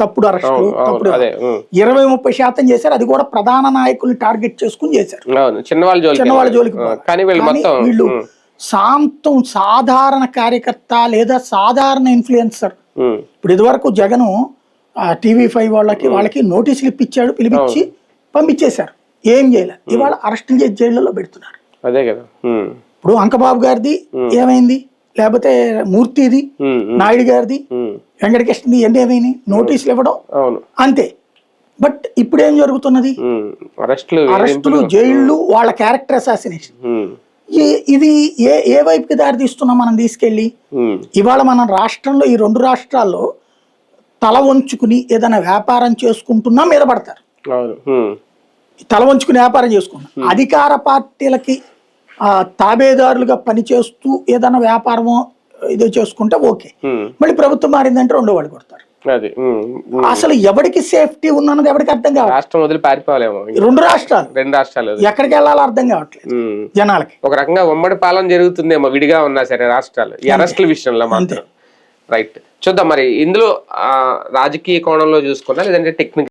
తప్పుడు అరెస్టులు, తప్పుడు 20-30% చేశారు. అది కూడా ప్రధాన నాయకుల్ని టార్గెట్ చేసుకుని చేశారు. చిన్నవాళ్ళ జోలికి కానీ వీళ్ళు శాంతం సాధారణ కార్యకర్త లేదా సాధారణ ఇన్ఫ్లుయెన్సర్. ఇప్పుడు ఇదివరకు జగన్ TV5 వాళ్ళకి నోటీసులు ఇప్పించాడు, పిలిపించి పంపించేశారు, ఏం చేయలే. ఇవాళ అరెస్టులు చేసి జైళ్ళలో పెడుతున్నారు. అదే కదా. ఇప్పుడు అంకబాబు గారిది ఏమైంది, లేకపోతే మూర్తిది, నాయుడు గారిది, వెంకటకృష్ణది ఎన్ని ఏమైనాయి, నోటీసులు ఇవ్వడం అంతే. బట్ ఇప్పుడు ఏం జరుగుతున్నది, అరెస్టులు, జైళ్లు, వాళ్ళ క్యారెక్టర్ అసాసినేషన్. ఇది ఏ వైపుకి దారి తీస్తున్నాం మనం తీసుకెళ్ళి? ఇవాళ మన రాష్ట్రంలో ఈ 2 రాష్ట్రాల్లో తల వంచుకుని ఏదైనా వ్యాపారం చేసుకుంటున్నా మీద పడతారు. తల వంచుకుని వ్యాపారం చేసుకున్నా అధికార పార్టీలకి తాబేదారులుగా పనిచేస్తూ ఏదైనా వ్యాపారమో ఇదో చేసుకుంటే ఓకే. మళ్ళీ ప్రభుత్వం మారిందంటే రెండో వాళ్ళు కొడతారు. అసలు ఎవరికి సేఫ్టీ ఉన్నది ఎవరికి అర్థం కావాలి. రాష్ట్రం వదిలి పారిపోవాలేమో. 2 రాష్ట్రాలు ఎక్కడికి వెళ్ళాలో అర్థం కావట్లేదు జనాలకి. ఒక రకంగా ఉమ్మడి పాలన జరుగుతుందేమో విడిగా ఉన్నా సరే రాష్ట్రాలు ఈ అరెస్టుల విషయంలో మాత్రం. రైట్, చూద్దాం మరి ఇందులో రాజకీయ కోణంలో చూసుకున్నా లేదంటే టెక్నికల్